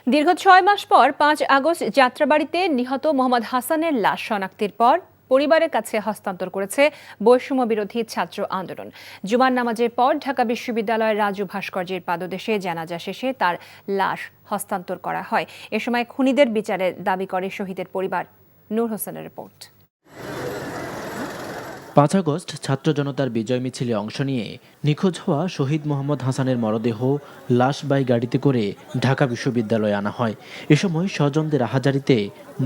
দীর্ঘ ৬ মাস পর ৫ আগস্ট যাত্রাবাড়িতে নিহত মোহাম্মদ হাসানের লাশ শনাক্তের পর পরিবারের কাছে হস্তান্তর করেছে বৈষম্য বিরোধী ছাত্র আন্দোলন। জুমার নামাজের পর ঢাকা বিশ্ববিদ্যালয়ের রাজু ভাস্কর্যের পাদদেশে জানাজা শেষে তার লাশ হস্তান্তর করা হয়। এ সময় খুনিদের বিচারের দাবি করে শহীদের পরিবার। নূর হোসেনের রিপোর্ট। ৫ আগস্ট ছাত্র জনতার বিজয় মিছিলে অংশ নিয়ে নিখোঁজ হওয়া শহীদ মোহাম্মদ হাসানের মরদেহ লাশ বাই গাড়িতে করে ঢাকা বিশ্ববিদ্যালয়ে আনা হয়। এ সময় স্বজনদের আহাজারিতে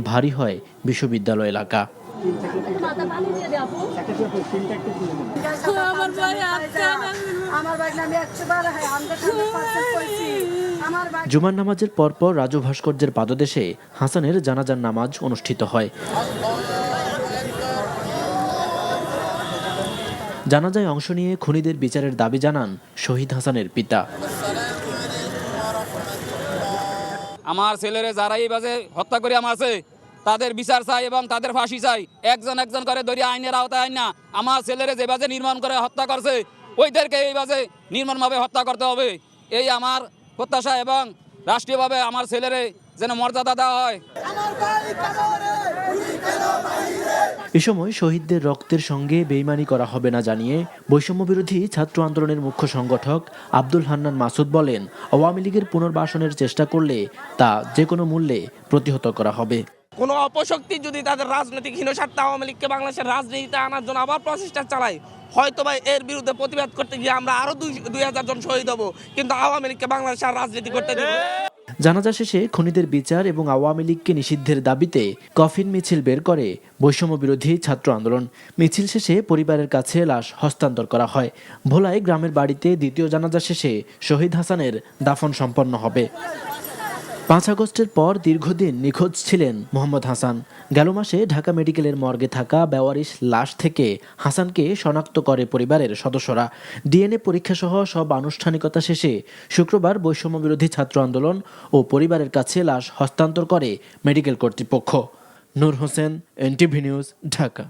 ভারী হয় বিশ্ববিদ্যালয় এলাকা। জুমার নামাজের পরপর রাজু ভাস্কর্যের পাদদেশে হাসানের জানাজার নামাজ অনুষ্ঠিত হয়। জানাজায় অংশ নিয়ে খুনিদের বিচারের দাবি জানান শহীদ হাসানের পিতা। আমার ছেলেরে যারা এই বাজে হত্যা করে আমারছে তাদের বিচার চাই এবং তাদের ফাঁসি চাই। একজন একজন করে ধরে আইনের আওতায় আইন না আমার ছেলেরে যে বাজে নির্মাণ করে হত্যা করছে ওইদেরকে এই বাজে নির্মমভাবে হত্যা করতে হবে, এই আমার প্রত্যাশা। এবং রাষ্ট্রীয়ভাবে আমার ছেলেরে যেন মর্যাদা দেওয়া হয়। এ সময় শহীদদের রক্তের সঙ্গে বেইমানি করা হবে না জানিয়ে বৈষম্য বিরোধী ছাত্র আন্দোলনের মুখ্য সংগঠক আব্দুল হান্নান মাসুদ বলেন, আওয়ামী লীগের পুনর্বাসনের চেষ্টা করলে তা যে কোনো মূল্যে প্রতিহত করা হবে। কোনো অপশক্তি যদি তাদের রাজনৈতিক হীনস্বার্থে আওয়ামী লীগকে বাংলাদেশের রাজনীতিতে আনার জন্য আবার প্রচেষ্টা চালায়, হয়তো বা এর বিরুদ্ধে প্রতিবাদ করতে গিয়ে আমরা আরো ২,০০০ জন শহীদ হব, কিন্তু আওয়ামী লীগকে বাংলাদেশের রাজনীতি করতে দেব। জানাজা শেষে খুনিদের বিচার এবং আওয়ামী লীগকে নিষিদ্ধের দাবিতে কফিন মিছিল বের করে বৈষম্য বিরোধী ছাত্র আন্দোলন। মিছিল শেষে পরিবারের কাছে লাশ হস্তান্তর করা হয়। ভোলায় গ্রামের বাড়িতে দ্বিতীয় জানাজা শেষে শহীদ হাসানের দাফন সম্পন্ন হবে। ৫ আগস্টের পর দীর্ঘদিন নিখোঁজ ছিলেন মোহাম্মদ হাসান। গেল মাসে ঢাকা মেডিকেলের মর্গে থাকা বেওয়ারিশ লাশ থেকে হাসানকে শনাক্ত করে পরিবারের সদস্যরা। ডিএনএ পরীক্ষাসহ সব আনুষ্ঠানিকতা শেষে শুক্রবার বৈষম্য বিরোধী ছাত্র আন্দোলন ও পরিবারের কাছে লাশ হস্তান্তর করে মেডিকেল কর্তৃপক্ষ। নূর হোসেন, এনটিভি নিউজ, ঢাকা।